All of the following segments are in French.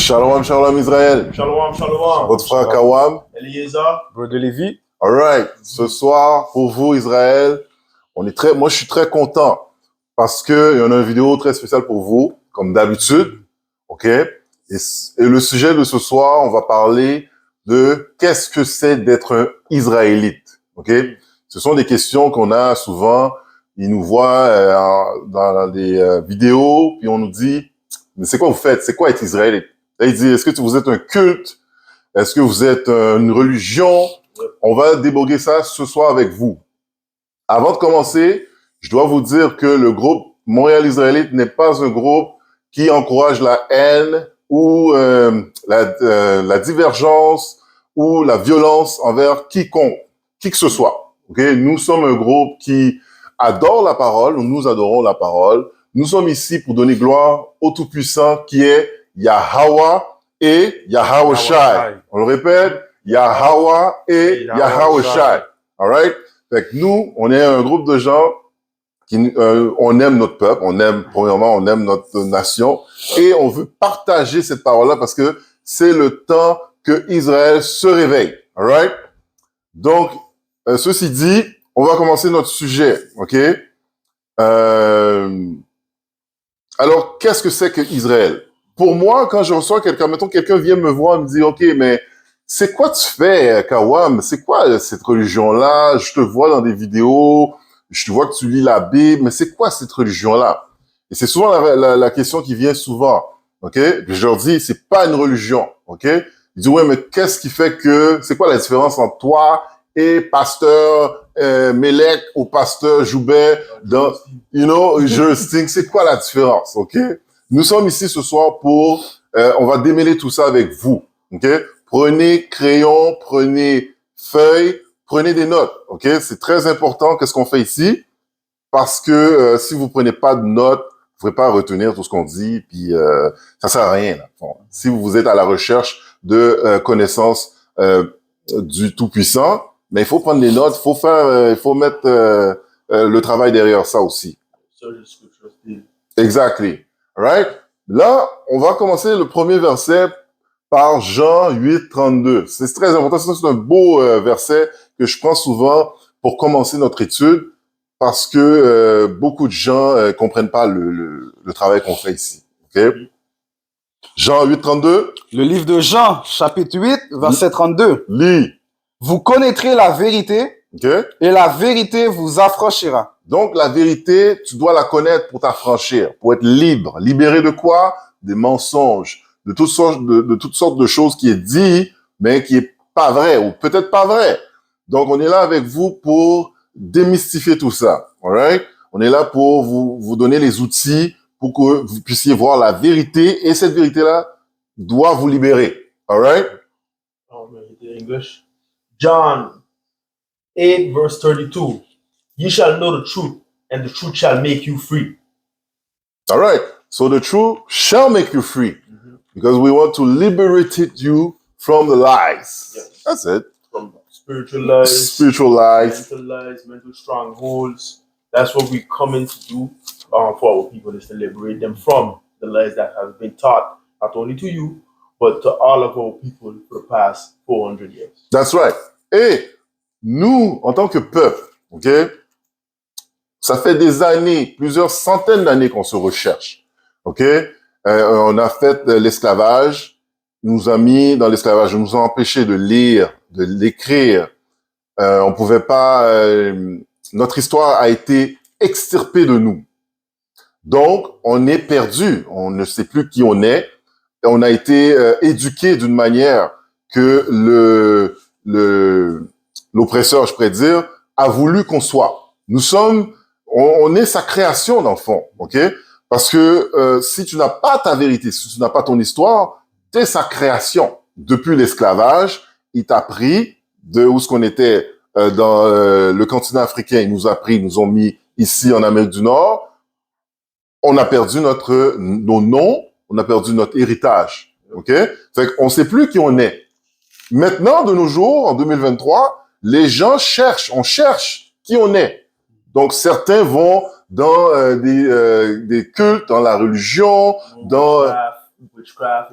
Shalom, shalom Israël. Shalom, shalom. Votre frère Kawam. Eliezer. Brother Lévi. All right. Ce soir, pour vous Israël, moi je suis très content parce que il y en a une vidéo très spéciale pour vous, comme d'habitude. OK? Et le sujet de ce soir, on va parler de qu'est-ce que c'est d'être un Israélite. OK? Ce sont des questions qu'on a souvent. Ils nous voient dans des vidéos, puis on nous dit, mais c'est quoi vous faites? C'est quoi être Israélite? Là, il dit, est-ce que vous êtes un culte? Est-ce que vous êtes une religion? On va déboguer ça ce soir avec vous. Avant de commencer, je dois vous dire que le groupe Montréal Israélite n'est pas un groupe qui encourage la haine ou la divergence ou la violence envers quiconque, qui que ce soit. Okay? Nous sommes un groupe qui adore la parole, nous adorons la parole. Nous sommes ici pour donner gloire au Tout-Puissant qui est Yahweh et Yahweh Shai. On le répète, Yahweh et Yahweh Shai. All right? Fait que nous, on est un groupe de gens qui, on aime notre peuple, premièrement, on aime notre nation et on veut partager cette parole-là parce que c'est le temps que Israël se réveille. All right? Donc, ceci dit, on va commencer notre sujet, OK? Alors, qu'est-ce que c'est que Israël? Pour moi, quand je reçois quelqu'un, mettons quelqu'un vient me voir et me dit, OK, mais c'est quoi tu fais, Kawam? C'est quoi cette religion-là? Je te vois dans des vidéos, je te vois que tu lis la Bible, mais c'est quoi cette religion-là? Et c'est souvent la question qui vient souvent, OK? Puis je leur dis, c'est pas une religion, OK? Ils disent, ouais, mais qu'est-ce qui fait que, c'est quoi la différence entre toi et pasteur Melek ou pasteur Joubert dans, Justin, c'est quoi la différence, OK? Nous sommes ici ce soir pour, on va démêler tout ça avec vous, OK? Prenez crayon, prenez feuille, prenez des notes, OK? C'est très important qu'est-ce qu'on fait ici, parce que si vous prenez pas de notes, vous ne pourrez pas retenir tout ce qu'on dit, puis ça sert à rien. Là. Bon, si vous êtes à la recherche de connaissances du Tout-Puissant, mais il faut prendre des notes, il faut mettre le travail derrière ça aussi. Exactly. Right? Là, on va commencer le premier verset par Jean 8, 32. C'est très important. C'est un beau verset que je prends souvent pour commencer notre étude parce que beaucoup de gens comprennent pas le travail qu'on fait ici. OK? Jean 8, 32. Le livre de Jean, chapitre 8, verset 32. Lis. Vous connaîtrez la vérité, OK? et la vérité vous affranchira. Donc, la vérité, tu dois la connaître pour t'affranchir, pour être libre. Libéré de quoi? Des mensonges, de toutes sortes de choses qui est dit, mais qui est pas vrai, ou peut-être pas vrai. Donc, on est là avec vous pour démystifier tout ça. Alright? On est là pour vous donner les outils pour que vous puissiez voir la vérité, et cette vérité-là doit vous libérer. Alright? English. John 8, verse 32. You shall know the truth, and the truth shall make you free. All right. So the truth shall make you free, because we want to liberate you from the lies. Yes. That's it. From spiritual lies, mental strongholds. That's what we come in to do for our people, is to liberate them from the lies that have been taught, not only to you, but to all of our people for the past 400 years. That's right. Et nous, en tant que peuple, OK, ça fait des années, plusieurs centaines d'années qu'on se recherche. OK? On a fait l'esclavage, nous a mis dans l'esclavage, nous a empêché de lire, de l'écrire. On pouvait pas, notre histoire a été extirpée de nous. Donc, on est perdu. On ne sait plus qui on est. On a été éduqué d'une manière que l'oppresseur, je pourrais dire, a voulu qu'on soit. Nous sommes, on est sa création dans le fond, ok? Parce que si tu n'as pas ta vérité, si tu n'as pas ton histoire, t'es sa création. Depuis l'esclavage, il t'a pris de où ce qu'on était dans le continent africain, il nous a pris, ils nous ont mis ici en Amérique du Nord. On a perdu nos noms, on a perdu notre héritage, ok? Fait qu'on sait plus qui on est. Maintenant, de nos jours, en 2023, les gens on cherche qui on est. Donc, certains vont dans des cultes, dans la religion, dans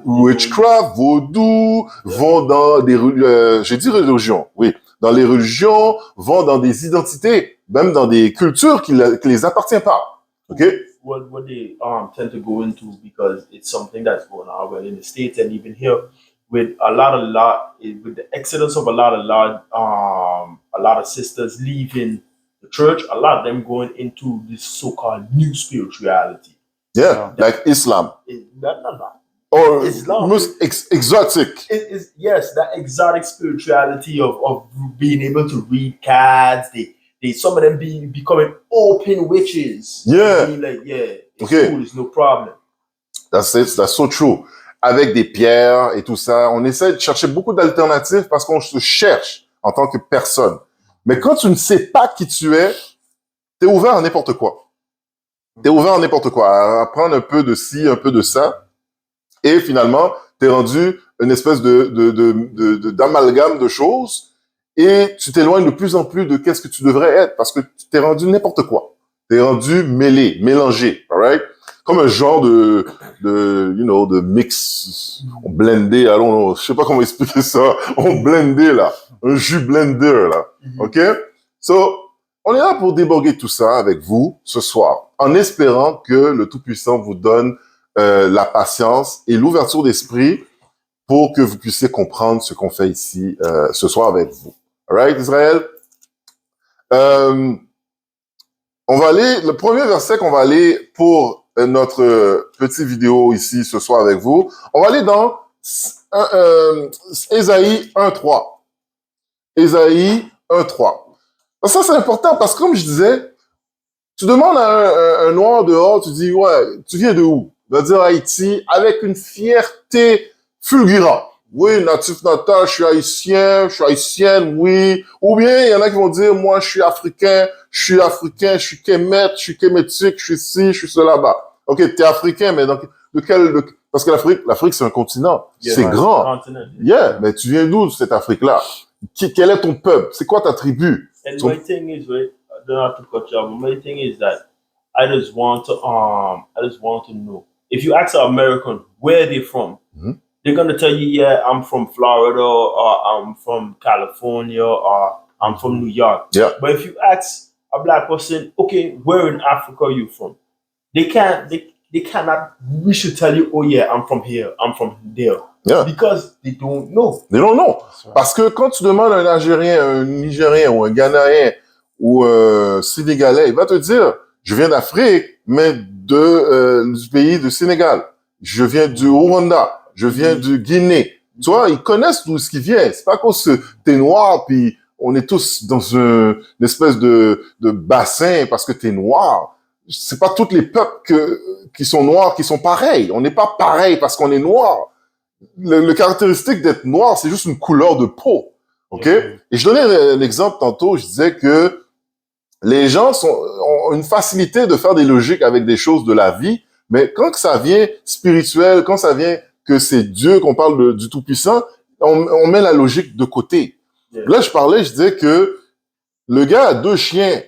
witchcraft, vaudou, vont dans des, j'ai dit religion, oui, dans les religions, vont dans des identités, même dans des cultures qui les appartient pas. Okay? What they tend to go into, because it's something that's going on well in the States and even here with with the exodus of a lot of sisters leaving the church, a lot of them going into this so-called new spirituality. Yeah, like Islam. No. Or Islam. most exotic. Yes, that exotic spirituality of being able to read cards. Some of them becoming open witches. Yeah. Being like, yeah, it's Okay. cool, it's no problem. That's so true. Avec des pierres et tout ça, on essaie de chercher beaucoup d'alternatives parce qu'on se cherche en tant que personne. Mais quand tu ne sais pas qui tu es, t'es ouvert à n'importe quoi. T'es ouvert à n'importe quoi, à apprendre un peu de ci, un peu de ça. Et finalement, t'es rendu une espèce d'amalgame de choses et tu t'éloignes de plus en plus de qu'est-ce que tu devrais être parce que tu t'es rendu n'importe quoi. T'es rendu mêlé, mélangé, alright? Comme un genre de mix, on blendé, alors je sais pas comment expliquer ça, on blendé là, un jus blender là, ok? So, on est là pour déborder tout ça avec vous ce soir, en espérant que le Tout-Puissant vous donne la patience et l'ouverture d'esprit pour que vous puissiez comprendre ce qu'on fait ici ce soir avec vous. Alright, Israël? On va aller, le premier verset qu'on va aller pour notre petite vidéo ici ce soir avec vous, on va aller dans Ésaïe 1.3. Ésaïe 1.3. Ça, c'est important parce que comme je disais, tu demandes à un noir dehors, tu dis, ouais, tu viens de où? Il va dire Haïti avec une fierté fulgurante. Oui, natif natal, je suis haïtienne, oui. Ou bien, il y en a qui vont dire, moi, je suis africain, je suis kémet, je suis kémétique, je suis ci, je suis cela là-bas. Ok, t'es africain, mais donc, parce que l'Afrique, c'est un continent. Yeah, c'est grand. Continent. Yeah, mais tu viens d'où, cette Afrique-là? Quel est ton peuple? C'est quoi ta tribu? And my thing is, right, I don't have to cut you off, but my thing is that I just want to know. If you ask an American where they're from, they're gonna tell you, yeah, I'm from Florida, or I'm from California, or I'm from New York. Yeah. But if you ask a black person, okay, where in Africa are you from? They cannot wish to tell you, oh yeah, I'm from here, I'm from there. Yeah. Because they don't know. They don't know. Parce que quand tu demandes à un Algérien, un Nigérien ou un Ghanéen ou un Sénégalais, il va te dire, je viens d'Afrique, mais du pays du Sénégal. Je viens du Rwanda. Je viens du Guinée. Tu vois, ils connaissent d'où ce qui vient. C'est pas cause que t'es noir puis on est tous dans une espèce de bassin parce que t'es noir. C'est pas tous les peuples qui sont noirs qui sont pareils. On n'est pas pareil parce qu'on est noir. Le caractéristique d'être noir, c'est juste une couleur de peau. OK? Et je donnais un exemple tantôt, je disais que les gens ont une facilité de faire des logiques avec des choses de la vie, mais quand ça vient spirituel, quand ça vient que c'est Dieu, qu'on parle du Tout-Puissant, on met la logique de côté. Yeah. Là, je disais que le gars a 2 chiens.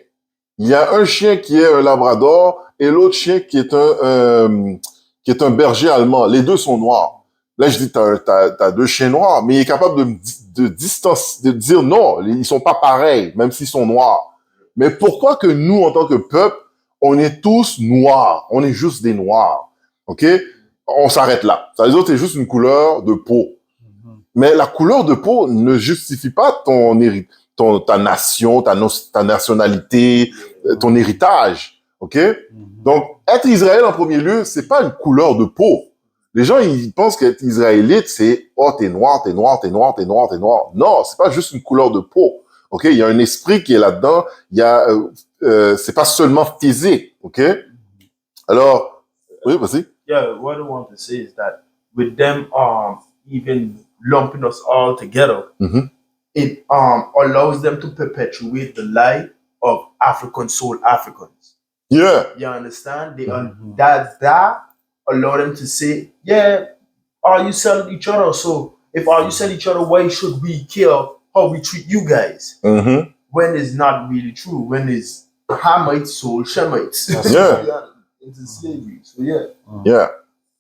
Il y a un chien qui est un labrador et l'autre chien qui est un berger allemand. Les 2 sont noirs. Là, je dis, t'as 2 chiens noirs, mais il est capable de dire non, ils sont pas pareils, même s'ils sont noirs. Mais pourquoi que nous, en tant que peuple, on est tous noirs? On est juste des noirs. OK? On s'arrête là. Ça, les autres, c'est juste une couleur de peau. Mais la couleur de peau ne justifie pas ta nation, ta nationalité, ton héritage. OK? Donc, être Israël en premier lieu, c'est pas une couleur de peau. Les gens, ils pensent qu'être israélite, c'est, oh, t'es noir, t'es noir, t'es noir, t'es noir, t'es noir. Non, c'est pas juste une couleur de peau. OK? Il y a un esprit qui est là-dedans. Il y a, c'est pas seulement physique. OK? Alors, oui, vas-y. Yeah, what I want to say is that with them, even lumping us all together, it allows them to perpetuate the lie of African soul Africans. Yeah. You understand? They that allow them to say, yeah, you sell each other. So if you sell each other, why should we care how we treat you guys? When it's not really true. When it's Hamites sold Shemites. Yeah. Into slavery. So yeah. Yeah.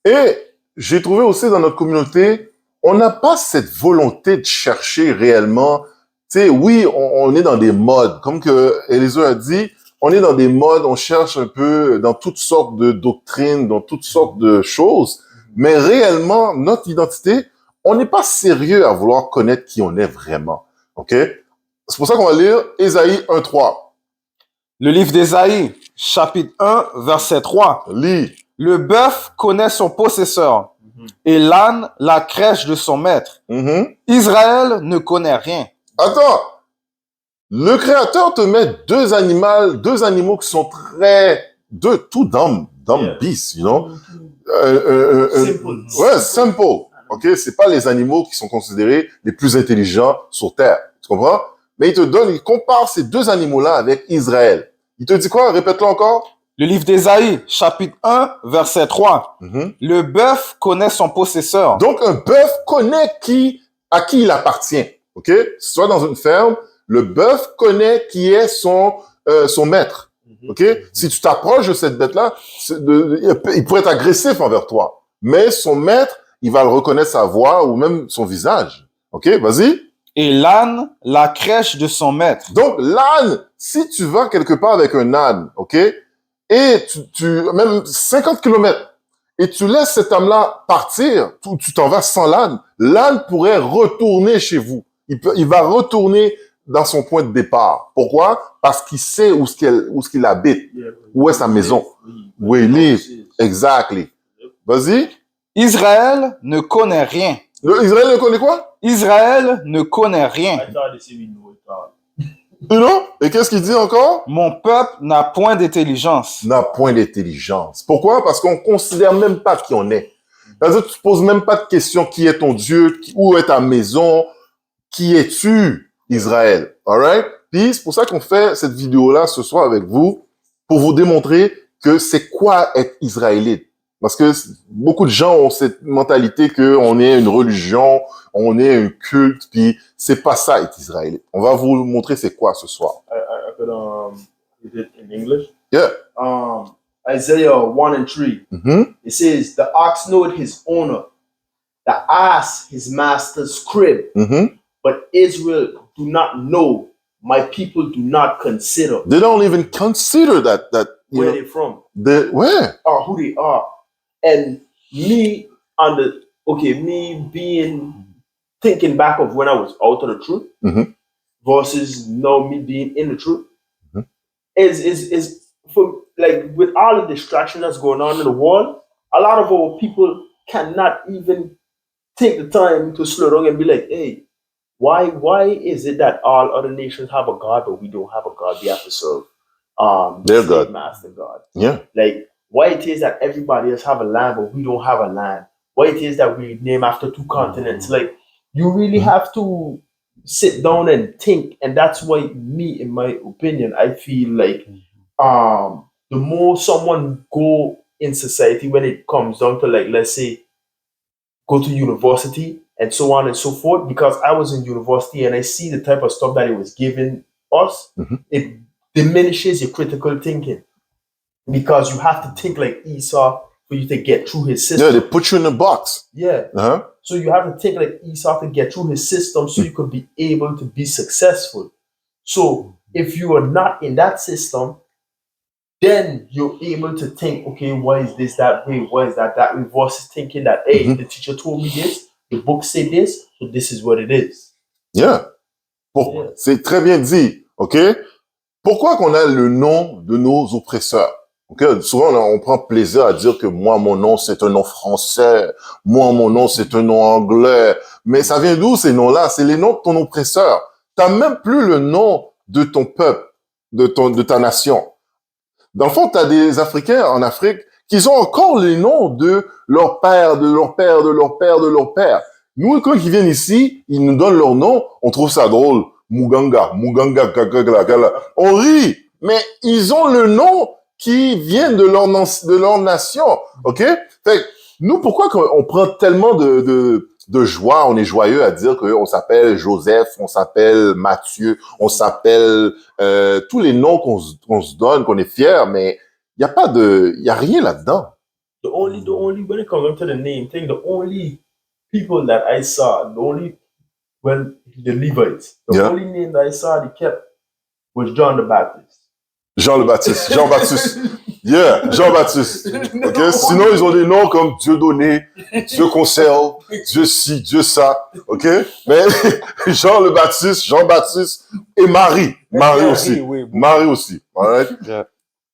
Et j'ai trouvé aussi dans notre communauté, on n'a pas cette volonté de chercher réellement. Tu sais, oui, on est dans des modes. Comme que Eliezer a dit, on est dans des modes, on cherche un peu dans toutes sortes de doctrines, dans toutes sortes de choses. Mais réellement, notre identité, on n'est pas sérieux à vouloir connaître qui on est vraiment. OK? C'est pour ça qu'on va lire Ésaïe 1:3. Le livre d'Ésaïe, chapitre 1, verset 3. Lis. Le bœuf connaît son possesseur et l'âne la crèche de son maître. Mhm. Israël ne connaît rien. Attends. Le Créateur te met deux animaux qui sont tout dumb Yeah. beasts, you know? Simple. Ouais, simple. OK? C'est pas les animaux qui sont considérés les plus intelligents sur Terre. Tu comprends? Mais il compare ces deux animaux-là avec Israël. Il te dit quoi? Répète-le encore. Le livre d'Ésaïe, chapitre 1, verset 3. Mhm. Le bœuf connaît son possesseur. Donc, un bœuf connaît à qui il appartient. OK? Si tu vas dans une ferme, le bœuf connaît qui est son maître. OK? Si tu t'approches de cette bête-là, il pourrait être agressif envers toi. Mais son maître, il va le reconnaître sa voix ou même son visage. OK? Vas-y. Et l'âne la crèche de son maître. Donc, l'âne, si tu vas quelque part avec un âne, OK? Et même 50 kilomètres, et tu laisses cet âne-là partir, tu t'en vas sans l'âne, l'âne pourrait retourner chez vous. Il va retourner dans son point de départ. Pourquoi? Parce qu'il sait où est-ce qu'il habite. Yeah. Où est sa maison? Où il live. Exactly. Vas-y. Israël ne connaît rien. Israël ne connaît quoi? Israël ne connaît rien. I thought they said we know it all. You know? Et qu'est-ce qu'il dit encore? Mon peuple n'a point d'intelligence. N'a point d'intelligence. Pourquoi? Parce qu'on considère même pas qui on est. C'est-à-dire que tu poses même pas de question qui est ton Dieu, où est ta maison, qui es-tu, Israël? Alright? Puis c'est pour ça qu'on fait cette vidéo-là ce soir avec vous, pour vous démontrer que c'est quoi être israélite. Parce que beaucoup de gens ont cette mentalité qu'on est une religion, on est un culte, puis c'est pas ça être israélite. On va vous montrer c'est quoi ce soir. I could read it in English. Yeah. Isaiah 1:3. Mhm. It says, "The ox knoweth his owner, the ass his master's crib, Mhm. but Israel do not know. My people do not consider They don't even consider that you where know, they're from ouais. or who they are." And me thinking back of when I was out of the truth Mhm. versus now me being in the truth Mhm. is for like with all the distraction that's going on in the world, a lot of our people cannot even take the time to slow down and be like, hey, why is it that all other nations have a God but we don't have a God? We have to serve Their slave God. master God. Yeah. Like why it is that everybody else have a land but we don't have a land. Why it is that we name after two continents. Like you really have to sit down and think, and that's why me, in my opinion, I feel like the more someone go in society when it comes down to like let's say go to university and so on and so forth, because I was in university and I see the type of stuff that it was giving us, Mhm. it diminishes your critical thinking because you have to think like Esau for you to get through his Yeah, system. they put you in a box. Yeah. Uh-huh. So you have to think like Esau to get through his system so you could be able to be successful. So if you are not in that system, then you're able to think, okay, why is this that way? Why is that way? Versus thinking that, hey, Mhm. the teacher told me this, the book said this, so this is what it is. Yeah. Yeah. C'est très bien dit. OK? Pourquoi qu'on a le nom de nos oppresseurs? OK? Souvent, on prend plaisir à dire que moi, mon nom, c'est un nom français. Moi, mon nom, c'est un nom anglais. Mais ça vient d'où ces noms-là? C'est les noms de ton oppresseur. T'as même plus le nom de ton peuple, de ta nation. Dans le fond, t'as des Africains en Afrique qui ont encore les noms de leur père, de leur père, de leur père, de leur père. Nous, quand ils viennent ici, ils nous donnent leur nom, on trouve ça drôle. Muganga, Gagala. On rit, mais ils ont le nom qui vient de leur nation, OK? Fait que nous, pourquoi on prend tellement de joie, on est joyeux à dire qu'on s'appelle Joseph, on s'appelle Mathieu, on s'appelle tous les noms qu'on se donne, qu'on est fier, mais il y a rien là-dedans. the only when it comes to the name thing, the only people that I saw, the Levites, the Yeah. only name that I saw they kept was John the Baptist. Jean le Baptiste. Jean-Baptiste. Yeah, Jean-Baptiste. Ok? Sinon, ils ont des noms comme Dieu donné, Dieu conserve, Dieu ci, Dieu ça. Ok? Mais Jean le Baptiste, Jean-Baptiste et Marie. Marie aussi. Oui, oui. Marie aussi. Alright? Yeah.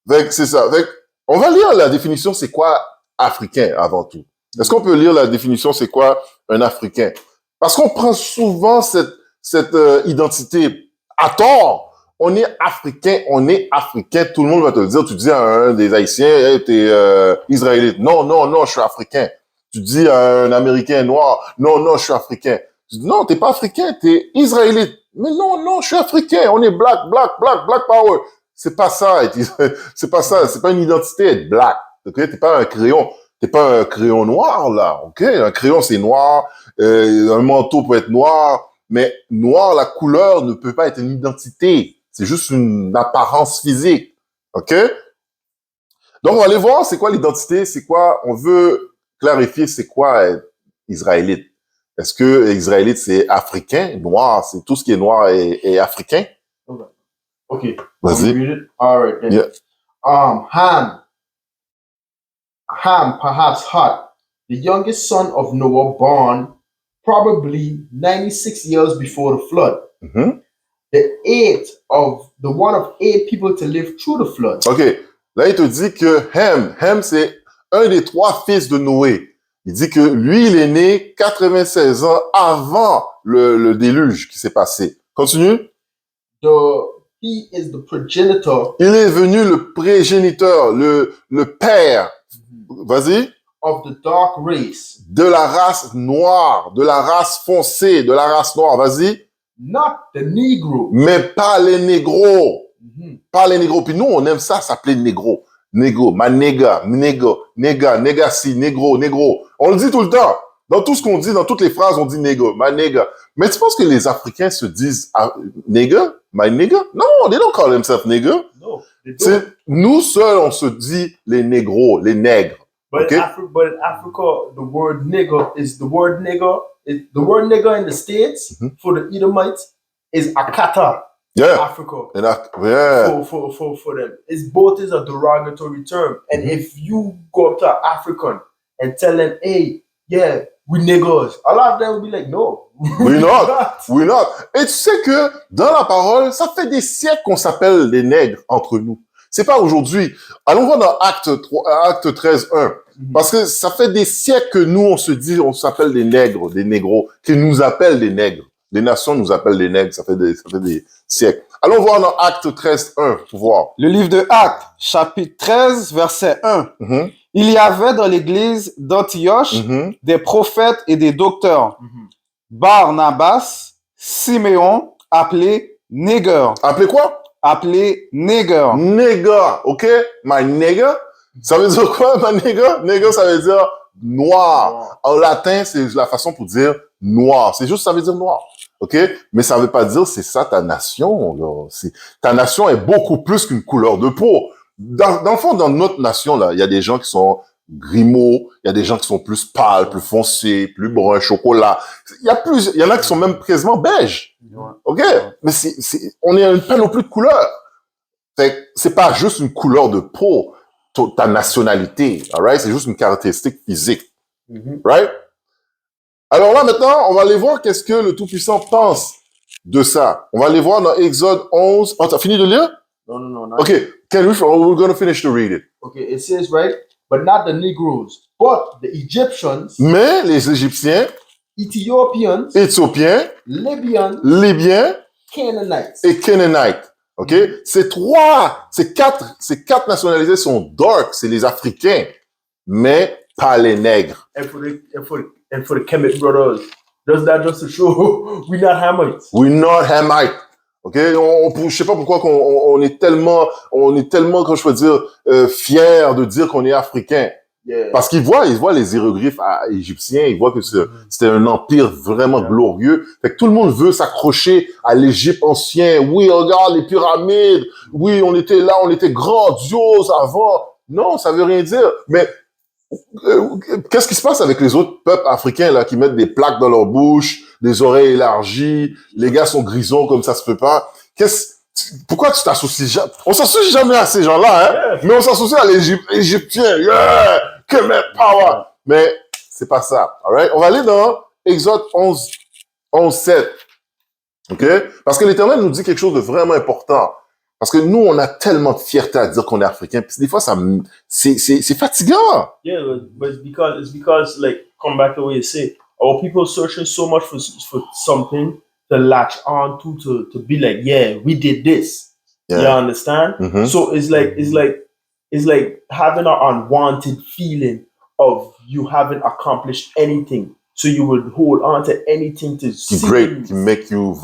Fait que c'est ça. Fait que on va lire la définition, c'est quoi africain avant tout. Est-ce qu'on peut lire la définition, c'est quoi un Africain? Parce qu'on prend souvent cette identité à tort. On est africain, tout le monde va te le dire. Tu dis à un des Haïtiens, hey, t'es israélite. Non, je suis africain. Tu dis à un Américain noir, non, je suis africain. Tu dis, non, t'es pas africain, t'es israélite. Mais non, je suis africain. On est black power. C'est pas ça, c'est pas une identité être black. Ok, t'es pas un crayon noir là. Ok, un crayon c'est noir, un manteau peut être noir, mais noir, la couleur ne peut pas être une identité. C'est juste une apparence physique. OK? Donc, on va aller voir c'est quoi l'identité, c'est quoi, on veut clarifier c'est quoi être israélite. Est-ce que israélite, c'est africain? Noir, c'est tout ce qui est noir et africain? Okay. Vas-y. Read it. All right. Then. Yeah. Ham, perhaps Hut, the youngest son of Noah, born probably 96 years before the flood. Mm-hmm. The one of 8 people to live through the flood. OK. Là, il te dit que Ham, c'est un des 3 fils de Noé. Il dit que lui, il est né 96 ans avant le déluge qui s'est passé. Continue. He is the progenitor. Il est venu le prégéniteur, le père. Vas-y. Of the dark race. De la race noire, de la race foncée, de la race noire. Vas-y. Not the Negro. Mais pas les négros. Mm-hmm. Pas les négros. Puis nous, on aime ça s'appeler négro. Négo, ma néga, néga si, négro. On le dit tout le temps. Dans tout ce qu'on dit, dans toutes les phrases, on dit négo, ma néga. Mais tu penses que les Africains se disent nigga, my nigga? No, they don't call themselves nigga. No, they don't. Nous seuls, on se dit les négros, les nègres. But, okay? in Africa, the word nigga the word nigga in the States for the Edomites is akata. Yeah. Africa. Yeah. For them. Both is a derogatory term. And if you go up to an African and tell them, hey, yeah, we niggas, a lot of them will be like, no. We're not. Et tu sais que dans la parole, ça fait des siècles qu'on s'appelle les nègres entre nous. C'est pas aujourd'hui. Allons voir dans Acte 13:1. Parce que ça fait des siècles que nous, on s'appelle des nègres, des négros, qu'ils nous appellent des nègres. Les nations nous appellent des nègres, ça fait des siècles. Allons voir dans Acte 13:1 pour voir. Le livre de Actes, chapitre 13, verset 1. Mm-hmm. Il y avait dans l'église d'Antioche des prophètes et des docteurs. Barnabas, Siméon, appelé Néger. Appelé quoi? Appelé Néger. Nigga, ok? My nigga. Ça veut dire quoi, my nigga? Nigga, ça veut dire noir. En latin, c'est la façon pour dire noir. C'est juste, ça veut dire noir. OK? Mais ça veut pas dire c'est ça ta nation, là. Ta nation est beaucoup plus qu'une couleur de peau. Dans le fond, dans notre nation, là, il y a des gens qui sont grimaud, il y a des gens qui sont plus pâles, plus foncés, plus bruns, chocolat. Il y en a qui sont même quasiment beige. OK? Mais on est une panoplie de couleurs. C'est pas juste une couleur de peau, ta nationalité, alright? C'est juste une caractéristique physique. Right? Alors là, maintenant, on va aller voir qu'est-ce que le Tout-Puissant pense de ça. On va aller voir dans Exode 11. Oh, t'as fini de lire? No. Okay, we're going to finish to read it. Okay, it says, right, but not the Negroes, but the Egyptians, Mais les Égyptiens, Ethiopians, Éthiopiens, Libyens Canaanites. et Canaanites. OK? Ces quatre nationalités sont dark, c'est les Africains, mais pas les nègres. And for the Kemet brothers, does that just to show we're not Hamites? We're not Hamite. OK? Je sais pas pourquoi on est tellement, comment je peux dire, fiers de dire qu'on est africain. Yeah. Parce qu'ils voient les hiéroglyphes égyptiens, ils voient que c'était un empire vraiment glorieux. Fait que tout le monde veut s'accrocher à l'Égypte ancien. Oui, regarde les pyramides. Oui, on était là, on était grandiose avant. Non, ça veut rien dire. Mais Qu'est-ce qui se passe avec les autres peuples africains là qui mettent des plaques dans leur bouche, des oreilles élargies, les gars sont grisons comme ça se peut pas. Pourquoi tu t'associes jamais? On s'associe jamais à ces gens-là, hein? Mais on s'associe à l'Égyptien. Yeah! Kemet power! Mais c'est pas ça. Alright? On va aller dans Exode 11:7. OK? Parce que l'Éternel nous dit quelque chose de vraiment important. Parce que nous, on a tellement de fierté à dire qu'on est africain. Puis des fois, c'est fatigant. Yeah, but it's because like come back to what you say. Our people searching so much for something to latch on to be like, yeah, we did this. Yeah. You understand? Mhm. So it's like having an unwanted feeling of you haven't accomplished anything. So you would hold on to anything to Qui great, qui make you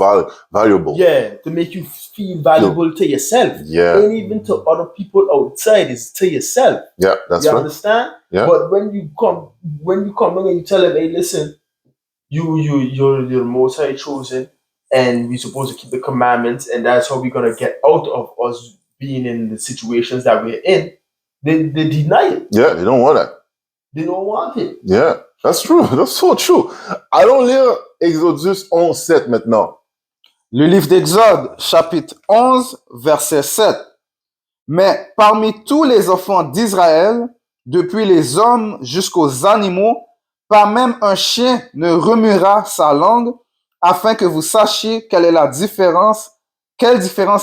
valuable. Yeah, to make you feel valuable to yourself. Yeah. And even to other people outside, is to yourself. Yeah, that's You right. understand? Yeah. But when you come in and you tell them, hey, listen, you're the Most High chosen, and we're supposed to keep the commandments, and that's how we're gonna get out of us being in the situations that we're in. They deny it. Yeah, they don't want that. They don't want it. Yeah, that's true. That's so true. Allons lire Exodus 11:7 maintenant. Le livre d'Exode, chapitre 11, verset 7. Mais parmi tous les enfants d'Israël, depuis les hommes jusqu'aux animaux, pas même un chien ne remuera sa langue, afin que vous sachiez quelle différence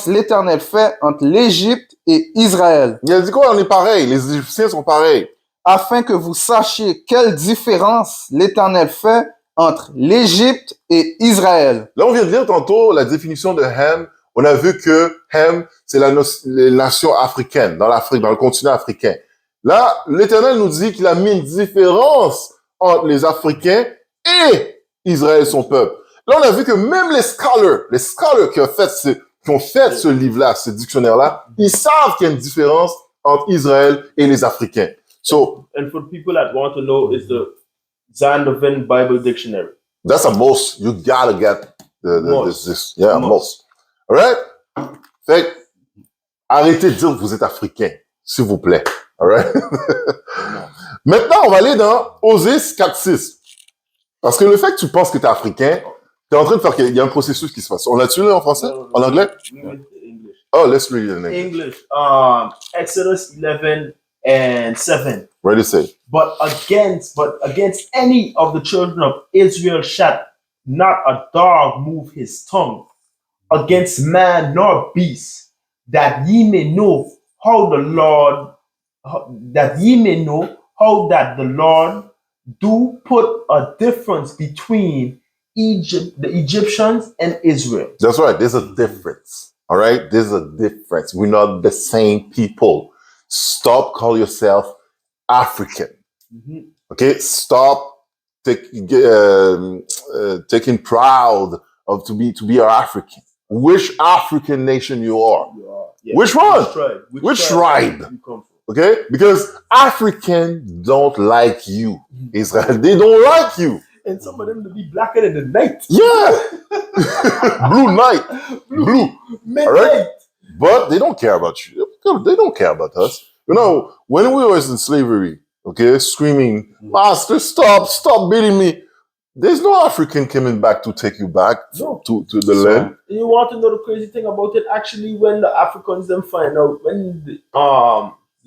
l'Éternel fait entre l'Égypte et Israël. Il a dit quoi? On est pareil. Les Égyptiens sont pareils. Afin que vous sachiez quelle différence l'Éternel fait entre l'Égypte et Israël. Là, on vient de lire tantôt la définition de Ham. On a vu que Ham, c'est les nations africaines, dans l'Afrique, dans le continent africain. Là, l'Éternel nous dit qu'il a mis une différence entre les Africains et Israël, son peuple. Là, on a vu que même les scholars qui ont fait ce livre-là, ce dictionnaire-là, ils savent qu'il y a une différence entre Israël et les Africains. So, And for people that want to know, is the Zandovan Bible Dictionary. that's a must. You gotta get this. Yeah, must. All right? Fait que, arrêtez de dire que vous êtes africain, s'il vous plaît. All right? Maintenant, on va aller dans Osée 4:6. Parce que le fait que tu penses que tu es africain, tu es en train de faire qu'il y a un processus qui se passe. On l'a-tu là en français? En anglais? English. Oh, let's read it in English. English. Exodus 11:7. Ready, say. But against any of the children of Israel shall not a dog move his tongue against man nor beast, that ye may know how the Lord do put a difference between the Egyptians and Israel. That's right. There's a difference. All right? There's a difference. We're not the same people. Stop calling yourself African. Mhm. Okay? Stop taking proud of to be an African. Which African nation you are. Yeah. Which one? Which tribe? you come from? Okay? Because Africans don't like you. Israel, they don't like you. And some of them to be blacker than the night. Yeah. Blue night. Blue. Midnight. All right? But they don't care about you. They don't care about us. You know, when we were in slavery, okay, screaming, Master, stop beating me. There's no African coming back to take you back to the land. You want to know the crazy thing about it? Actually, when the Africans then find out, when the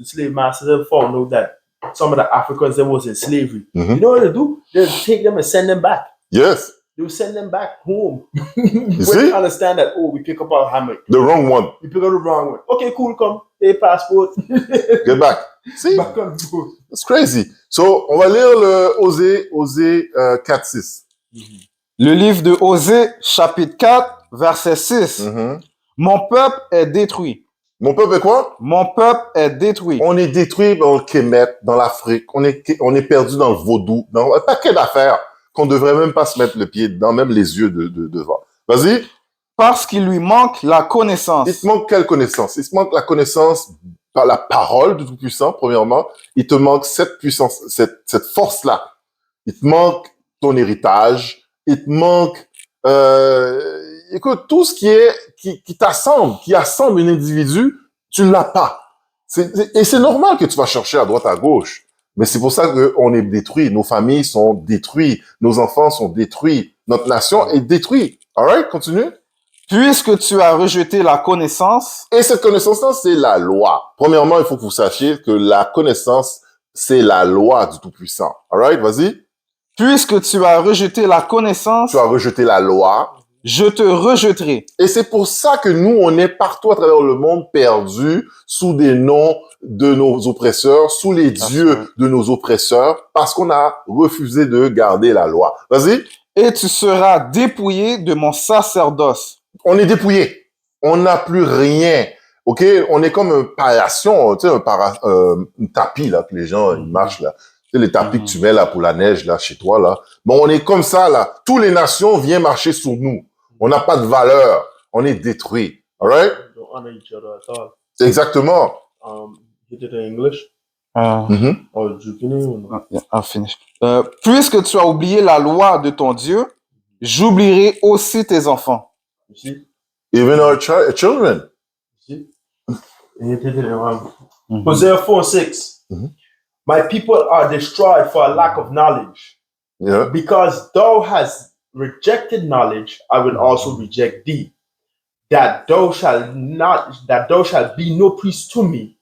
slave masters then found out that some of the Africans then was in slavery, you know what they do? They take them and send them back. Yes. They will send them back home. You when see? they understand that, we pick up our hammer. The wrong one. We pick up the wrong one. Okay, cool, come. Take passport. Get back. See? Back on board. That's crazy. So, on va lire le Osée 4:6. Le livre de Osée, chapitre 4, verset 6. Mon peuple est détruit. Mon peuple est quoi? Mon peuple est détruit. On est détruit dans le Kémet, dans l'Afrique. On est perdu dans le vaudou, dans un paquet d'affaires qu'on devrait même pas se mettre le pied dedans, même les yeux devant. Vas-y. Parce qu'il lui manque la connaissance. Il te manque quelle connaissance? Il te manque la connaissance par la parole du Tout-Puissant, premièrement. Il te manque cette puissance, cette force-là. Il te manque ton héritage. Il te manque, écoute, tout ce qui t'assemble, qui assemble un individu, tu l'as pas. Et c'est normal que tu vas chercher à droite, à gauche. Mais c'est pour ça qu'on est détruit. Nos familles sont détruites. Nos enfants sont détruits. Notre nation est détruite. Alright, continue. Puisque tu as rejeté la connaissance, Et cette connaissance-là, c'est la loi. Premièrement, il faut que vous sachiez que la connaissance, c'est la loi du Tout-Puissant. Alright, vas-y. puisque tu as rejeté la connaissance, Tu as rejeté la loi. je te rejetterai. Et c'est pour ça que nous, on est partout à travers le monde perdus sous des noms de nos oppresseurs, sous les dieux de nos oppresseurs, parce qu'on a refusé de garder la loi. Vas-y. Et tu seras dépouillé de mon sacerdoce. On est dépouillé. On n'a plus rien. OK? On est comme un paillasson, tu sais, un tapis, là, que les gens, ils marchent, là. Tu sais, les tapis que tu mets, là, pour la neige, là, chez toi, là. Bon, on est comme ça, là. Toutes les nations viennent marcher sur nous. On n'a pas de valeur. On est détruit. All right? Don't honor each other at all. Exactement. You did it in English Mhm. or Jupiter? Or no? I'll finish. Puisque tu as oublié la loi de ton Dieu, j'oublierai aussi tes enfants. You see? Even our children. You see? And you did it in Hosea 4:6. Mhm. My people are destroyed for a lack of knowledge. Yeah. Because thou hast rejected knowledge, I will also reject thee. That thou shalt be no priest to me,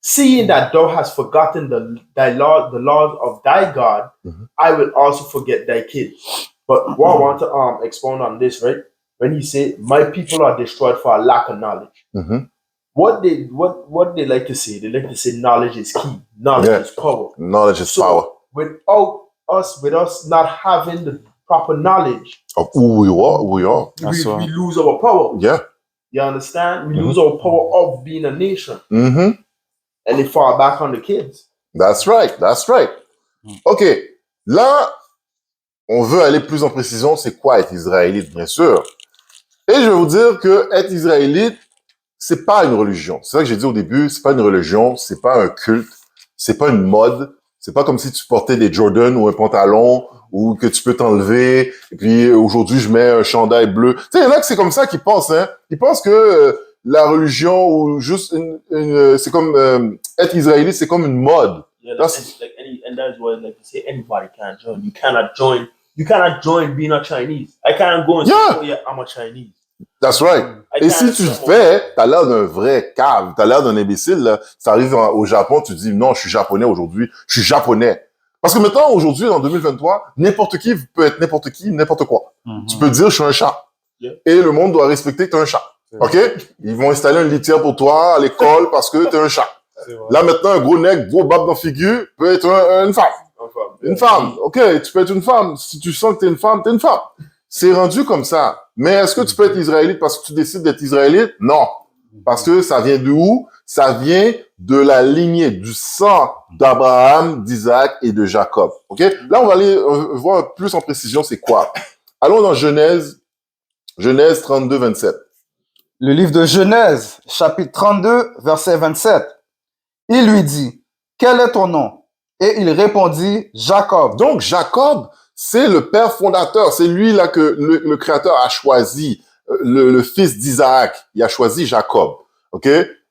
seeing that thou hast forgotten the laws of thy God, Mhm. I will also forget thy kids. But what I want to expound on this, right? When he say, my people are destroyed for a lack of knowledge. Mhm. What they like to say, they like to say knowledge is key, knowledge Yeah. is power. Knowledge is power. With us not having the proper knowledge, Of who we are. That's right. we lose our power. Yeah. You understand? We lose our power of being a nation, Mhm. and they fall back on the kids. That's right. That's right. OK. Là, on veut aller plus en précision. C'est quoi être israélite, bien sûr. Et je vais vous dire que être israélite, c'est pas une religion. C'est ça que j'ai dit au début. C'est pas une religion. C'est pas un culte. C'est pas une mode. C'est pas comme si tu portais des Jordan ou un pantalon ou que tu peux t'enlever. Et puis aujourd'hui, je mets un chandail bleu. Tu sais, il y en a que c'est comme ça qui pensent, hein. Ils pensent que la religion ou juste c'est comme être israélite, c'est comme une mode. Yeah, That's- and that's why like to say anybody can join. You cannot join. You cannot join being a Chinese. I can't go and Yeah. say, oh yeah, I'm a Chinese. That's right. I Et si can't tu le say, fais, t'as l'air d'un vrai cave, t'as l'air d'un imbécile, là. Ça arrive au Japon, tu dis, non, je suis japonais aujourd'hui, je suis japonais. Parce que maintenant, aujourd'hui, en 2023, n'importe qui peut être n'importe qui, n'importe quoi. Tu peux dire, je suis un chat. Yeah. Et le monde doit respecter que t'es un chat. OK? Ils vont installer une litière pour toi à l'école parce que t'es un chat. Là, maintenant, un gros nec, gros barbe dans la figure peut être une femme. Une femme. OK, tu peux être une femme. Si tu sens que t'es une femme, t'es une femme. C'est rendu comme ça. Mais est-ce que tu peux être israélite parce que tu décides d'être israélite? Non. Parce que ça vient de où? Ça vient de la lignée, du sang d'Abraham, d'Isaac et de Jacob. OK? Là, on va aller voir plus en précision c'est quoi. Allons dans Genèse 32, 27. Le livre de Genèse, chapitre 32, verset 27. Il lui dit, quel est ton nom? Et il répondit, Jacob. Donc, Jacob, c'est le père fondateur. C'est lui là que le Créateur a choisi, le fils d'Isaac. Il a choisi Jacob. OK?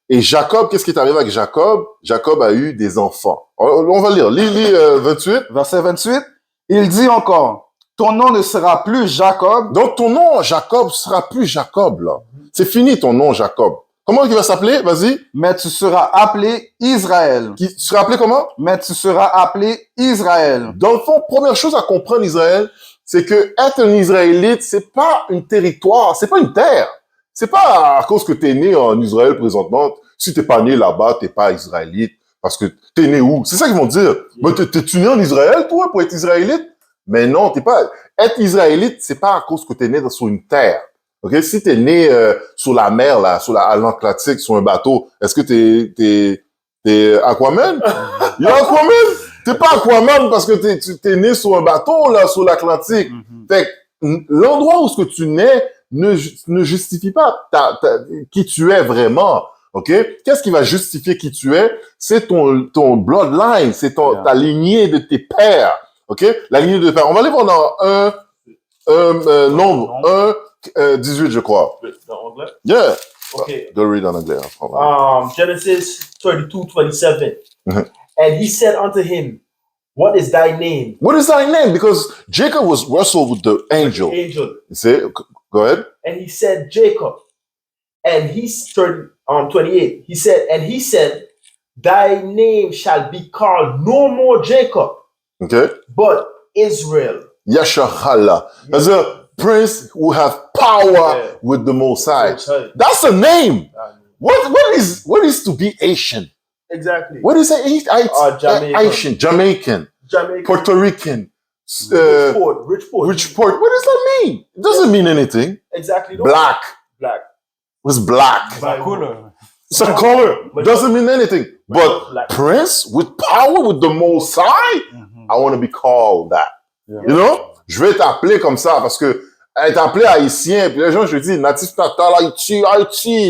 Et Jacob, qu'est-ce qui est arrivé avec Jacob? Jacob a eu des enfants. On va lire. Lis 28. Verset 28. Il dit encore, ton nom ne sera plus Jacob, Donc, ton nom, Jacob, sera plus Jacob, là. C'est fini ton nom, Jacob. Comment il va s'appeler? Vas-y. mais tu seras appelé Israël. Tu seras appelé comment? Mais tu seras appelé Israël. Dans le fond, première chose à comprendre, Israël, c'est que être un Israélite, c'est pas un territoire, c'est pas une terre. C'est pas à cause que t'es né en Israël présentement. Si t'es pas né là-bas, t'es pas Israélite. Parce que t'es né où? C'est ça qu'ils vont dire. Mais t'es-tu né en Israël, toi, pour être Israélite? Mais non, t'es pas. Être Israélite, c'est pas à cause que t'es né sur une terre. Ok? Si t'es né sur la mer, là, à l'Atlantique, sur un bateau, est-ce que t'es Aquaman? Il y a Aquaman! T'es pas Aquaman parce que t'es né sur un bateau, là, sur l'Atlantique. Fait que l'endroit où ce que tu nais ne justifie pas qui tu es vraiment. OK? Qu'est-ce qui va justifier qui tu es? C'est ton bloodline, c'est ta lignée de tes pères. OK? La lignée de tes pères. On va aller voir dans nombre 18, je crois. Dans anglais? Yeah. Okay. Go read en anglais. Hein, Genesis 32:27. Mhm. And he said unto him, what is thy name? What is thy name? Because Jacob was wrestled with the angel. Angel. You see? Go ahead. And he said, Jacob. And he's 28. He said, thy name shall be called no more Jacob, Okay. but Israel. Yashahala. As a prince who have power with the Most High. That's a name. What is to be Asian? Exactly. What is it? Jamaican. Jamaican. Puerto Rican. Richport. What does that mean? It doesn't mean anything. Exactly. Black. What's black? It's a color. Doesn't mean anything. But prince with power with the Most High, I want to be called that. Yeah. You know? Je vais t'appeler comme ça parce que être appelé haïtien, puis les gens, je dis, natif natal Haïti,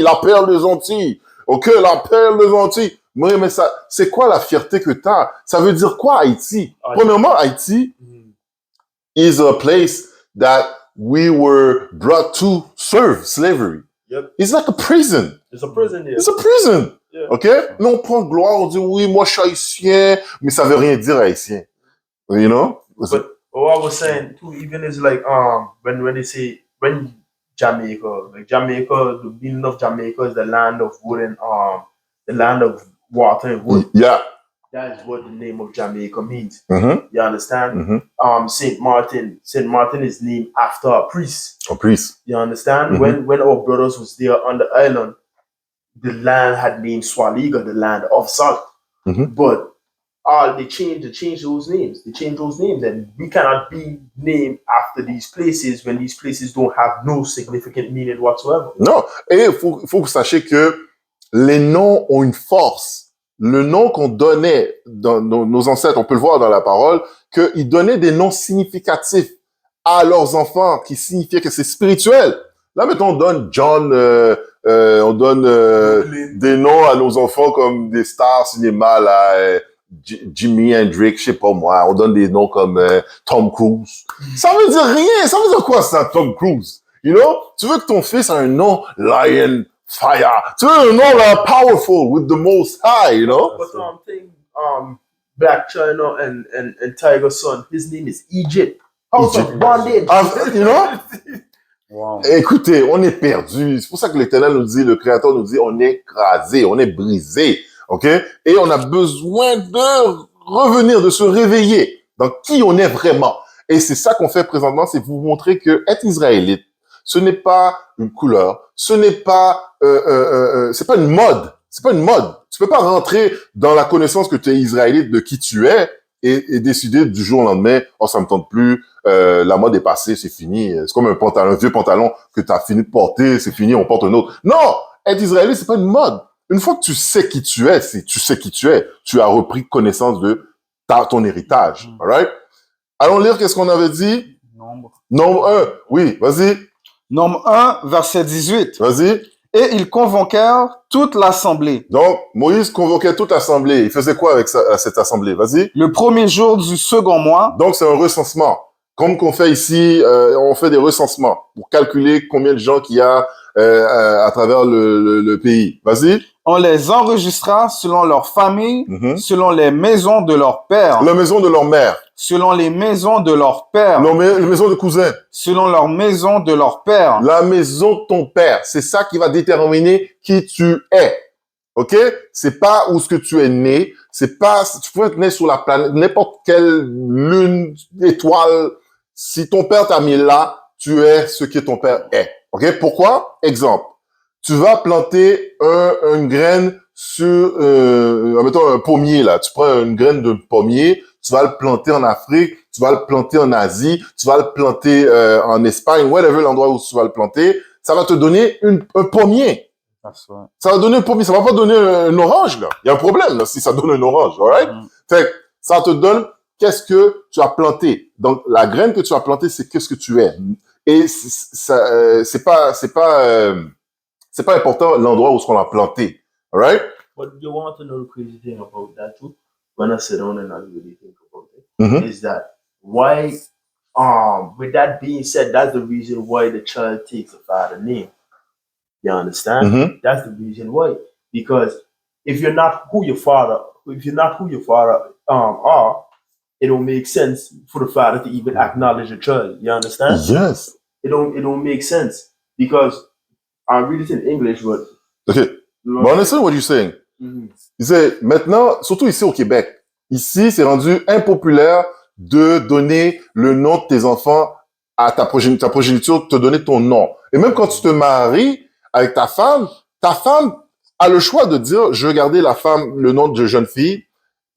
la perle des Antilles. OK, la perle des Antilles. Mais ça, c'est quoi la fierté que t'as? Ça veut dire quoi, Haïti? Premièrement, Haïti is a place that we were brought to serve slavery. Yep. It's like a prison. It's a prison here. It's a prison. Yeah. OK? Mais on prend gloire, on dit, oui, moi, je suis haïtien, mais ça veut rien dire haïtien. You know? But what I was saying too, even is like when they say when Jamaica, the meaning of Jamaica is the land of wood and the land of water and wood. Yeah. That is what the name of Jamaica means. Mm-hmm. You understand? Mm-hmm. Saint Martin is named after a priest. A priest. You understand? Mm-hmm. When our brothers was there on the island, the land had named Swaliga, the land of salt. Mm-hmm. But they changed those names. They changed those names, and we cannot be named after these places when these places don't have no significant meaning whatsoever. Non, et il faut que vous sachiez que les noms ont une force. Le nom qu'on donnait dans nos ancêtres, on peut le voir dans la parole, qu'ils donnaient des noms significatifs à leurs enfants, qui signifiaient que c'est spirituel. Là, mettons, on donne John, on donne des noms à nos enfants comme des stars cinéma, là, Jimi Hendrix, je sais pas moi, on donne des noms comme Tom Cruise. Ça veut dire rien, ça veut dire quoi ça, Tom Cruise? You know? Tu veux que ton fils ait un nom Lion, Fire. Tu veux un nom là, powerful, with the Most High, you know? But Black China and Tiger's son, his name is Egypt. House of bondage. You know? Wow. Écoutez, on est perdu. C'est pour ça que l'Éternel nous dit, le Créateur nous dit, on est écrasé, on est brisé. OK? Et on a besoin de revenir, de se réveiller dans qui on est vraiment. Et c'est ça qu'on fait présentement, c'est vous montrer que être israélite, ce n'est pas une couleur, ce n'est pas, c'est pas une mode. C'est pas une mode. Tu peux pas rentrer dans la connaissance que tu es israélite de qui tu es et décider du jour au lendemain, oh, ça me tente plus, la mode est passée, c'est fini. C'est comme un vieux pantalon que tu as fini de porter, c'est fini, on porte un autre. Non! Être israélite, c'est pas une mode. Une fois que tu sais qui tu es, tu sais qui tu es, tu as repris connaissance de ton héritage. All right? Allons lire qu'est-ce qu'on avait dit? Nombre 1. Oui, vas-y. Nombre 1, verset 18. Vas-y. Et ils convoquèrent toute l'assemblée. Donc, Moïse convoquait toute l'assemblée. Il faisait quoi avec cette assemblée? Vas-y. Le premier jour du second mois. Donc, c'est un recensement. Comme qu'on fait ici, on fait des recensements pour calculer combien de gens qu'il y a à travers le pays. Vas-y. On les enregistra selon leur famille, selon les maisons de leur père. La maison de leur mère. Selon les maisons de leur père. La maison de cousins. Selon leur maison de leur père. La maison de ton père. C'est ça qui va déterminer qui tu es. OK? C'est pas où ce que tu es né. C'est pas, tu peux être né sur la planète, n'importe quelle lune, étoile. Si ton père t'a mis là, tu es ce que ton père est. OK? Pourquoi? Exemple. Tu vas planter une graine sur, mettons un pommier, là. Tu prends une graine de pommier, tu vas le planter en Afrique, tu vas le planter en Asie, tu vas le planter en Espagne, whatever l'endroit où tu vas le planter. Ça va te donner un pommier. Ça va donner un pommier. Ça va pas donner un orange, là. Il y a un problème, là, si ça donne un orange, alright? Fait que ça te donne qu'est-ce que tu as planté. Donc, la graine que tu as plantée, c'est qu'est-ce que tu es. Et c'est pas important l'endroit où on l'a planté. Alright? But you want to know the crazy thing about that too? When I sit down and I really think about it, is that why, with that being said, that's the reason why the child takes a father name. You understand? That's the reason why. Because if you're not who your father if you're not who your father are, it don't make sense for the father to even acknowledge a child. You understand? Yes. It don't make sense because I read it in English, but Okay. But I understand what you're saying. Mhm. Il disait, maintenant, surtout ici au Québec, ici, c'est rendu impopulaire de donner le nom de tes enfants à ta progéniture, te donner ton nom. Et même quand tu te maries avec ta femme a le choix de dire, je veux garder le nom de jeune fille,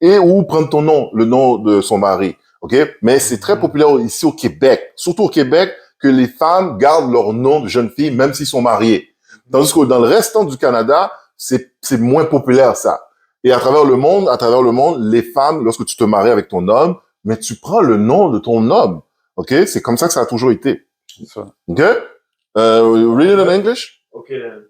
et ou prendre ton nom, le nom de son mari. OK? Mais c'est très populaire ici au Québec, surtout au Québec, que les femmes gardent leur nom de jeune fille, même s'ils sont mariés. Tandis que dans le restant du Canada, c'est moins populaire, ça. Et à travers le monde, les femmes, lorsque tu te maries avec ton homme, mais tu prends le nom de ton homme. OK? C'est comme ça que ça a toujours été. OK? Read it in English? Okay then.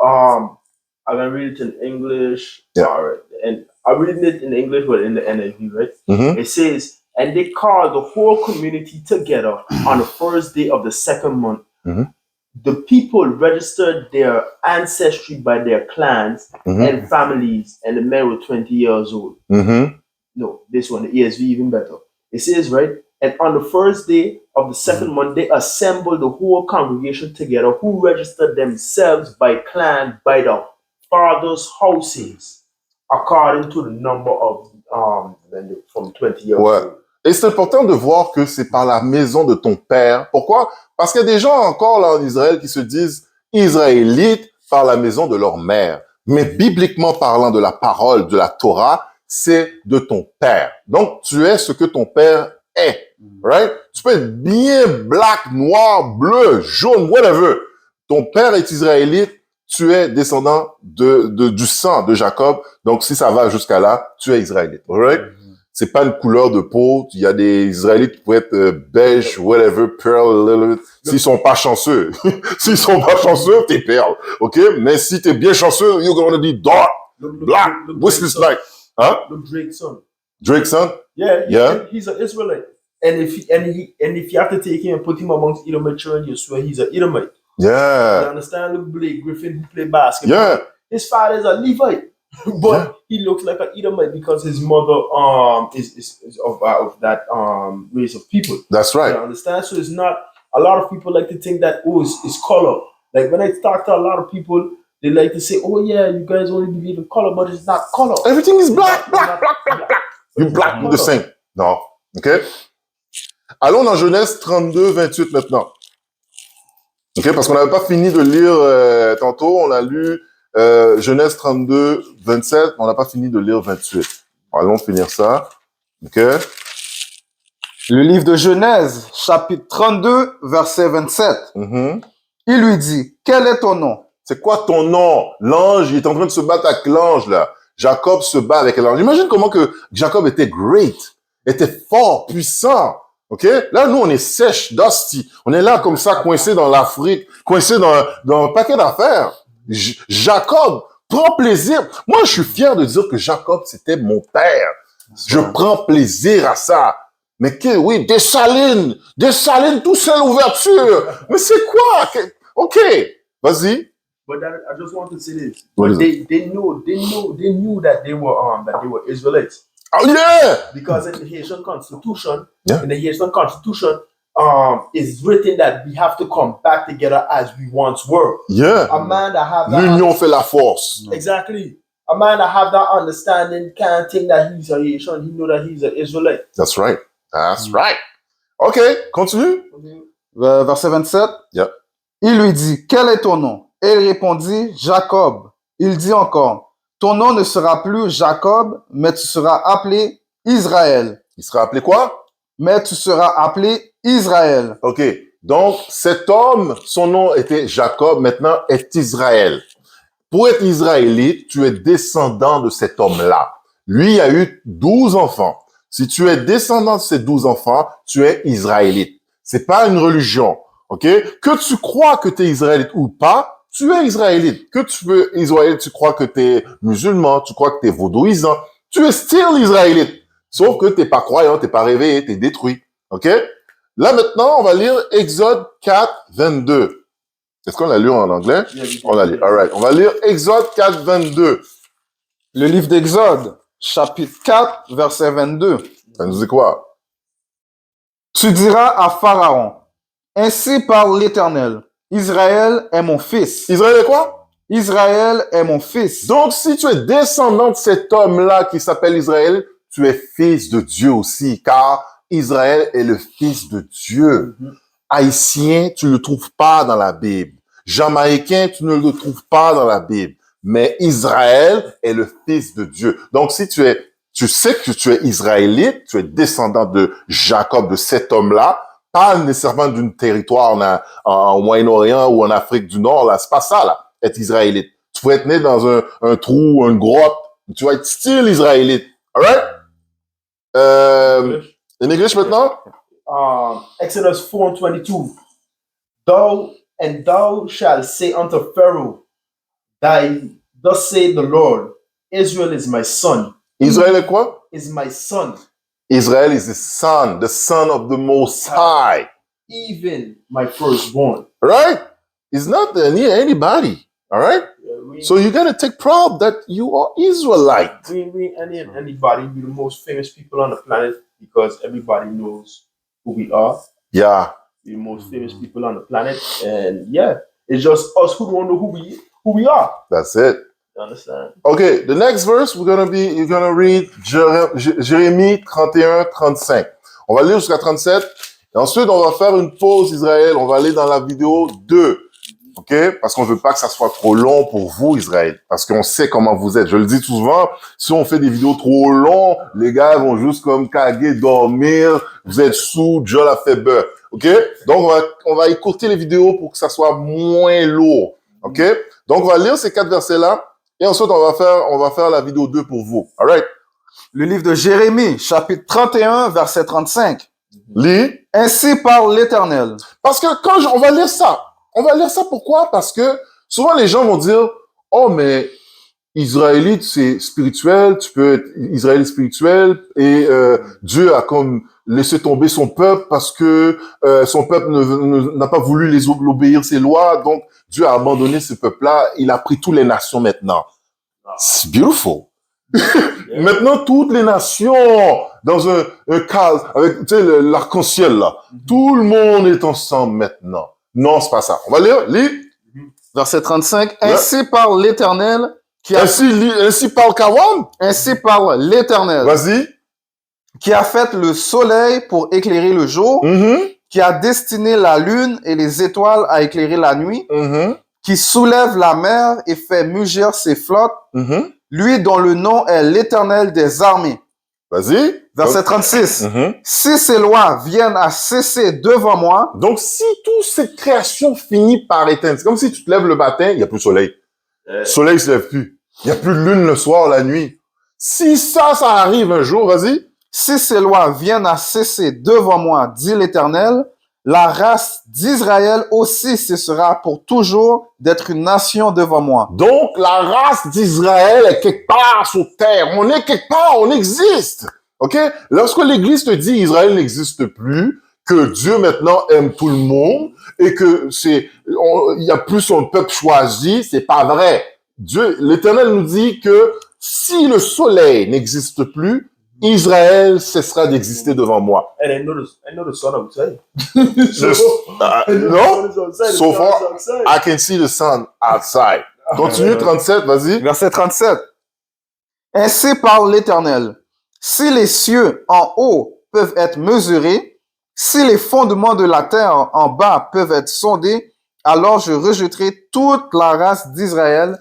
I'm gonna read it in English. Yeah. All right. And I'm reading it in English, but in the NIV, right? Mm-hmm. It says, and they called the whole community together on the first day of the second month. Mhm. The people registered their ancestry by their clans and families, and the men were 20 years old. Mm-hmm. No, this one, the ESV, even better. It says, right, and on the first day of the second month, they assembled the whole congregation together, who registered themselves by clan, by the fathers' houses, according to the number of from 20 years Ouais. old. Et c'est important de voir que c'est par la maison de ton père. Pourquoi? Parce qu'il y a des gens encore là en Israël qui se disent israélites par la maison de leur mère. Mais bibliquement parlant de la parole, de la Torah, c'est de ton père. Donc, tu es ce que ton père est. Right? Tu peux être bien black, noir, bleu, jaune, whatever. Ton père est israélite, tu es descendant du sang de Jacob. Donc, si ça va jusqu'à là, tu es israélite. Right? C'est pas une couleur de peau. Il y a des Israélites qui peuvent être beige, whatever, pearl, s'ils sont pas chanceux. S'ils sont pas chanceux, t'es pearl. OK? Mais si t'es bien chanceux, you're gonna be dark, black, what's this like? Huh? Look, Drake's son. Drake's son? Yeah, he's an Israelite. And if you have to take him and put him amongst Edomite children, you swear he's an Edomite. You Yeah. understand? Look, Blake Griffin, who played basketball. Yeah. His father is a Levite, but he looks like an Edomite because his mother is of that race of people. That's right. You understand? So it's not. A lot of people like to think that it's color. Like when I talk to a lot of people, they like to say, "Oh yeah, you guys only believe in color, but it's not color. Everything is black, It's black, not- black, black, black. You It's black, not you're the color. same. Non. OK? Allons dans Genèse 32, 28 maintenant. OK? Parce qu'on n'avait pas fini de lire tantôt. On a lu Genèse 32, 27. On n'a pas fini de lire 28. Allons finir ça. OK? Le livre de Genèse, chapitre 32, verset 27. Mhm. Il lui dit, quel est ton nom? C'est quoi ton nom? L'ange, il est en train de se battre avec l'ange, là. Jacob se bat avec l'ange. Imagine comment que Jacob était great, était fort, puissant. OK? Là, nous, on est sèche, dusty. On est là comme ça, coincé dans l'Afrique, coincé dans un paquet d'affaires. Jacob prend plaisir. Moi, je suis fier de dire que Jacob, c'était mon père. Je prends plaisir à ça. Mais oui, des salines, tout seul ouverture. Mais c'est quoi? OK. Vas-y. But that, I just want to say this. What But is they knew that they were Israelites. Oh, yeah. Because in the Haitian Constitution, Yeah. it's written that we have to come back together as we once were. Yeah. A man that have that L'union fait la force. exactly. A man that have that understanding can't think that he's a Haitian. He know that he's an Israelite. That's right. That's right. OK. Continue. Verset 27. Yeah. Il lui dit, quel est ton nom? Et il répondit, Jacob. Il dit encore, ton nom ne sera plus Jacob, mais tu seras appelé Israël. Il sera appelé quoi? Mais tu seras appelé Israël. OK. Donc, cet homme, son nom était Jacob, maintenant est Israël. Pour être israélite, tu es descendant de cet homme-là. Lui a eu 12 enfants. Si tu es descendant de ces 12 enfants, tu es israélite. C'est pas une religion. OK? Que tu crois que tu es israélite ou pas, tu es israélite. Que tu veux israélite, tu crois que tu es musulman, tu crois que tu es vaudouisant, tu es still israélite. Sauf que tu n'es pas croyant, tu n'es pas réveillé, tu es détruit. OK? Là, maintenant, on va lire Exode 4, 22. Est-ce qu'on l'a lu en anglais? On l'a lu. All right. On va lire Exode 4, 22. Le livre d'Exode, chapitre 4, verset 22. Ça nous dit quoi? Tu diras à Pharaon, ainsi parle l'Éternel, Israël est mon fils. Israël est quoi? Israël est mon fils. Donc, si tu es descendant de cet homme-là qui s'appelle Israël, tu es fils de Dieu aussi, car Israël est le fils de Dieu. Haïtien, tu ne le trouves pas dans la Bible. Jamaïcain, tu ne le trouves pas dans la Bible. Mais Israël est le fils de Dieu. Donc, si tu sais que tu es israélite, tu es descendant de Jacob, de cet homme-là, pas nécessairement d'un territoire en Moyen-Orient ou en Afrique du Nord, là. C'est pas ça, là, être israélite. Tu pourrais être né dans un trou, une grotte. Tu vas être style israélite. Alright? In English maintenant? Exodus 4:22. Thou shalt say unto Pharaoh, thus saith the Lord, Israel is my son. Israël est quoi? Is my son, Israel is the son of the Most High. even my firstborn. Right? It's not anybody. All right? So you got to take proud that you are Israelite. Anybody be the most famous people on the planet because everybody knows who we are. Yeah. We're the most famous people on the planet, and yeah, it's just us who don't know who we are. That's it. You understand? Okay, the next verse you're gonna read Jérémie 31-35. On va lire jusqu'à 37. Et ensuite, on va faire une pause Israël. On va aller dans la vidéo 2. OK? Parce qu'on veut pas que ça soit trop long pour vous, Israël. Parce qu'on sait comment vous êtes. Je le dis souvent, si on fait des vidéos trop longues, les gars vont juste comme caguer, dormir. Vous êtes sous, Dieu l'a fait beurre. OK? Donc, on va écouter les vidéos pour que ça soit moins lourd. OK? Donc, on va lire ces 4 versets-là. Et ensuite, on va faire la vidéo 2 pour vous. All right? Le livre de Jérémie, chapitre 31, verset 35. Lis. Ainsi parle l'Éternel. Parce que on va lire ça. On va lire ça pourquoi? Parce que souvent les gens vont dire, oh, mais Israélite, c'est spirituel, tu peux être Israélite spirituel et Dieu a comme laissé tomber son peuple parce que son peuple n'a pas voulu obéir ses lois, donc Dieu a abandonné ce peuple-là, il a pris toutes les nations maintenant. C'est beautiful. Maintenant, toutes les nations dans un cadre avec, tu sais, l'arc-en-ciel là. Tout le monde est ensemble maintenant. Non, c'est pas ça. On va lire. Lis. Verset 35. Ainsi parle l'Éternel. Ainsi parle Kawan. Ainsi parle l'Éternel. Vas-y. Qui a fait le soleil pour éclairer le jour. Qui a destiné la lune et les étoiles à éclairer la nuit. Qui soulève la mer et fait mugir ses flottes. Lui dont le nom est l'Éternel des armées. Vas-y. Verset 36. Si ces lois viennent à cesser devant moi. Donc, si toute cette création finit par éteindre, c'est comme si tu te lèves le matin, il n'y a plus de soleil. Le soleil ne se lève plus. Il n'y a plus de lune le soir, la nuit. Si ça arrive un jour, vas-y. Si ces lois viennent à cesser devant moi, dit l'Éternel, la race d'Israël aussi cessera pour toujours d'être une nation devant moi. Donc, la race d'Israël est quelque part sur terre. On est quelque part, on existe. OK? Lorsque l'Église te dit Israël n'existe plus, que Dieu maintenant aime tout le monde et que il y a plus son peuple choisi, c'est pas vrai. l'Éternel nous dit que si le soleil n'existe plus, Israël cessera d'exister devant moi. And I know the sun outside. No? So far, I can see the sun outside. Continue, 37, vas-y. Verset 37. Ainsi parle l'Éternel. Si les cieux en haut peuvent être mesurés, si les fondements de la terre en bas peuvent être sondés, alors je rejetterai toute la race d'Israël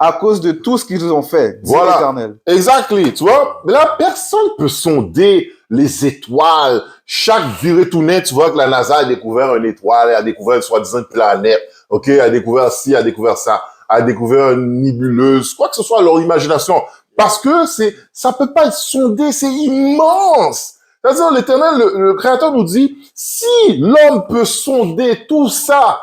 à cause de tout ce qu'ils ont fait, dit l'Éternel. Exactly, tu vois. Mais là, personne peut sonder les étoiles. Chaque virée tournée, tu vois que la NASA a découvert une étoile, a découvert une soi-disant planète, ok, a découvert ci, a découvert ça, a découvert une nébuleuse, quoi que ce soit, leur imagination. Parce que ça peut pas être sondé, c'est immense. C'est-à-dire, l'Éternel, le Créateur nous dit, si l'homme peut sonder tout ça,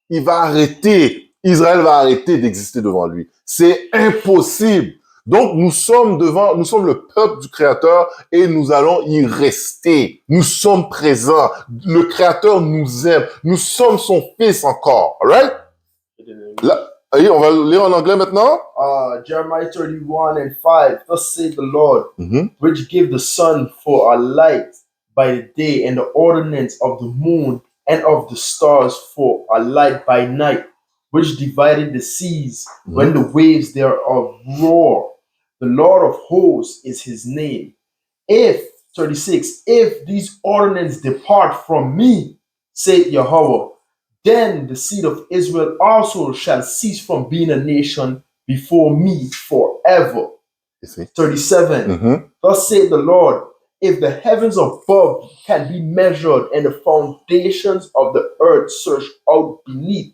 il va arrêter. Israël va arrêter d'exister devant lui. C'est impossible. Donc, nous sommes le peuple du Créateur et nous allons y rester. Nous sommes présents. Le Créateur nous aime. Nous sommes son fils encore. All right? Là, on va lire en anglais maintenant. Jeremiah 31 and 5, thus saith the Lord, Mhm. which give the sun for a light by the day, and the ordinance of the moon and of the stars for a light by night, which divided the seas when the waves thereof roar. The Lord of hosts is his name. If, 36, if these ordinances depart from me, saith Yahweh, then the seed of Israel also shall cease from being a nation before me forever. You see? 37. Mhm. Thus saith the Lord, if the heavens above can be measured and the foundations of the earth searched out beneath,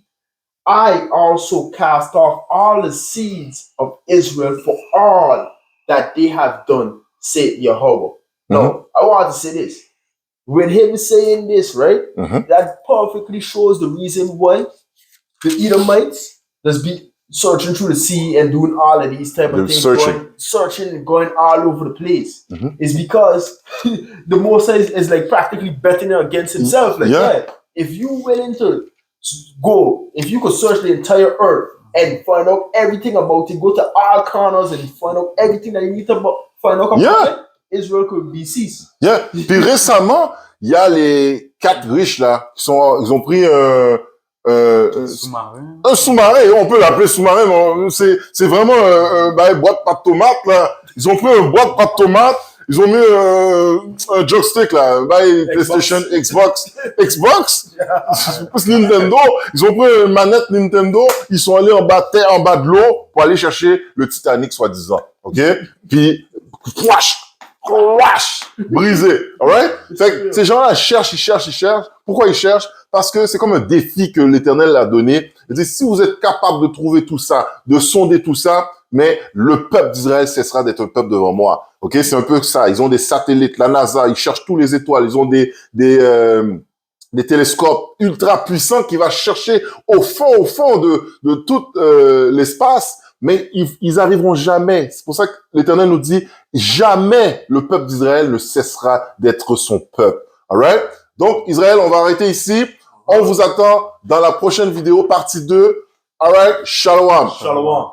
I also cast off all the seeds of Israel for all that they have done, said Yahweh. Now, I want to say this. When him saying this, right, Mhm. that perfectly shows the reason why the Edomites just be searching through the sea and doing all of these type of They're things, searching. searching and going all over the place. Mhm. Is because the Moses is like practically betting against himself. Like, Yeah. yeah, if you willing to go, if you could search the entire earth and find out everything about it, go to all corners and find out everything that you need to find out about Yeah. it, Israel could be seized. Yeah. Puis récemment, il y a les 4 riches là qui sont, ils ont pris Sous-marin. un sous-marin. On peut l'appeler sous-marin, mais c'est vraiment une boîte pas de tomates là. Ils ont pris une boîte pas de tomates. Ils ont mis un joystick là, PlayStation, Xbox, plus Nintendo. Ils ont pris une manette Nintendo. Ils sont allés en bas de l'eau pour aller chercher le Titanic soi-disant. Ok? Puis crash, brisé. Alright? Fait que ces gens-là cherchent. Pourquoi ils cherchent? Parce que c'est comme un défi que l'Éternel a donné. Il dit, si vous êtes capable de trouver tout ça, de sonder tout ça, mais le peuple d'Israël cessera d'être un peuple devant moi. Ok? C'est un peu ça. Ils ont des satellites, la NASA, ils cherchent tous les étoiles, ils ont des télescopes ultra puissants qui va chercher au fond de tout l'espace, mais ils arriveront jamais. C'est pour ça que l'Éternel nous dit, jamais le peuple d'Israël ne cessera d'être son peuple. Alright? Donc, Israël, on va arrêter ici. On vous attend dans la prochaine vidéo, partie 2. Alright? Shalom. Shalom.